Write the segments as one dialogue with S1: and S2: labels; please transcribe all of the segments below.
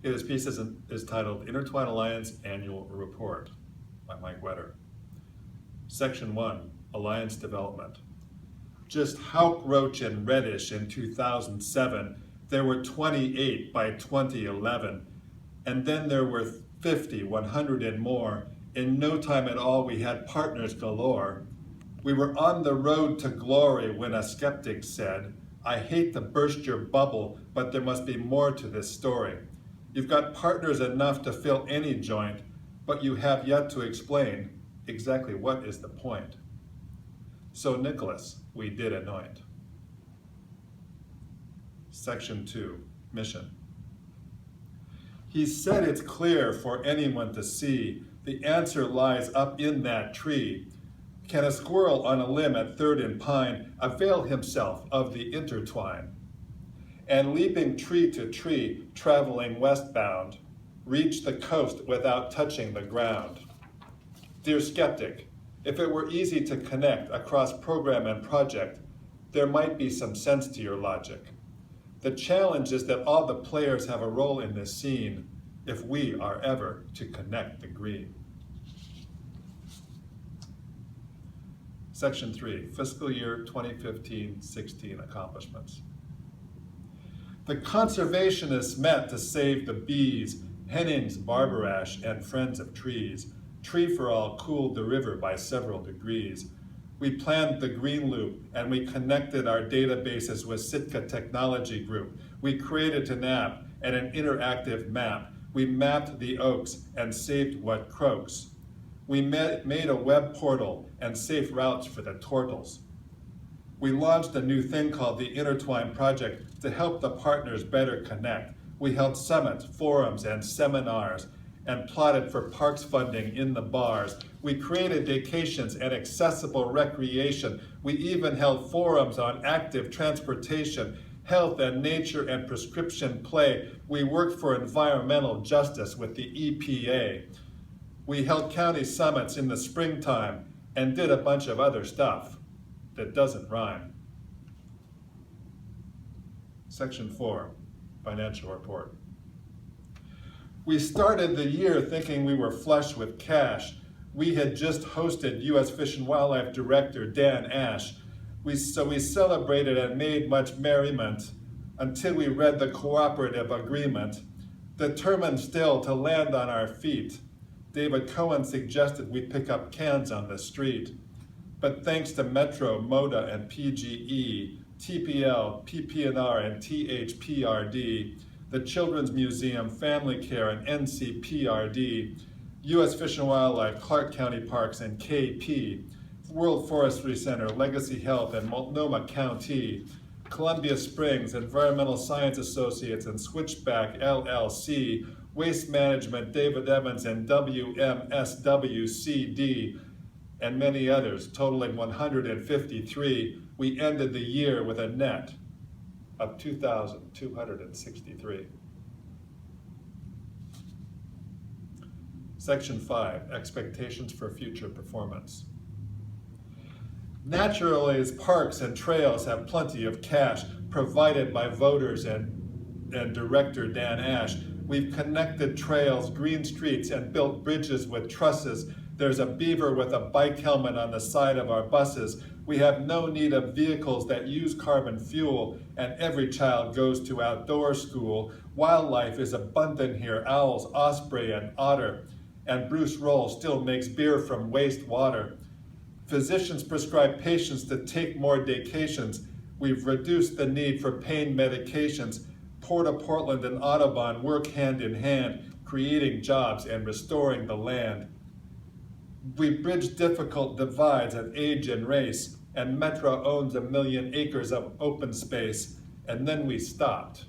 S1: This piece is titled Intertwine Alliance Annual Report by Mike Wetter. Section 1, Alliance Development. Just Houck, Roach, and Reddish in 2007, there were 28 by 2011, and then there were 50, 100 and more. In no time at all, we had partners galore. We were on the road to glory when a skeptic said, I hate to burst your bubble, but there must be more to this story. You've got partners enough to fill any joint, but you have yet to explain exactly what is the point. So Nicholas, we did anoint. Section 2, Mission. He said it's clear for anyone to see, the answer lies up in that tree. Can a squirrel on a limb at Third and Pine avail himself of the intertwine? And leaping tree to tree, traveling westbound, reach the coast without touching the ground? Dear skeptic, if it were easy to connect across program and project, there might be some sense to your logic. The challenge is that all the players have a role in this scene if we are ever to connect the green. Section 3, Fiscal Year 2015-16 Accomplishments. The conservationists met to save the bees, Hennings, Barbarash, and Friends of Trees. Tree for All cooled the river by several degrees. We planned the Green Loop, and we connected our databases with Sitka Technology Group. We created an app and an interactive map. We mapped the oaks and saved what croaks. We made a web portal and safe routes for the turtles. We launched a new thing called the Intertwine Project to help the partners better connect. We held summits, forums, and seminars, and plotted for parks funding in the bars. We created vacations and accessible recreation. We even held forums on active transportation, health and nature and prescription play. We worked for environmental justice with the EPA. We held county summits in the springtime and did a bunch of other stuff that doesn't rhyme. Section 4, Financial Report. We started the year thinking we were flush with cash. We had just hosted U.S. Fish and Wildlife Director Dan Ash. So we celebrated and made much merriment until we read the cooperative agreement, determined still to land on our feet. David Cohen suggested we pick up cans on the street. But thanks to Metro, MODA, and PGE, TPL, PP&R, and THPRD, the Children's Museum, Family Care, and NCPRD, U.S. Fish and Wildlife, Clark County Parks, and KP, World Forestry Center, Legacy Health, and Multnomah County, Columbia Springs, Environmental Science Associates, and Switchback LLC, Waste Management, David Evans, and WMSWCD, and many others, totaling 153, we ended the year with a net of 2,263. Section 5, Expectations for Future Performance. Naturally, as parks and trails have plenty of cash provided by voters and Director Dan Ash, we've connected trails, green streets, and built bridges with trusses. There's a beaver with a bike helmet on the side of our buses. We have no need of vehicles that use carbon fuel, and every child goes to outdoor school. Wildlife is abundant here, owls, osprey, and otter. And Bruce Roll still makes beer from wastewater. Physicians prescribe patients to take more vacations. We've reduced the need for pain medications. Port of Portland and Audubon work hand in hand, creating jobs and restoring the land. We bridge difficult divides of age and race, and Metro owns 1 million acres of open space. And then we stopped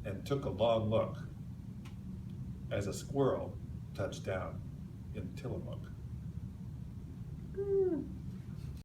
S1: and took a long look as a squirrel touched down in Tillamook.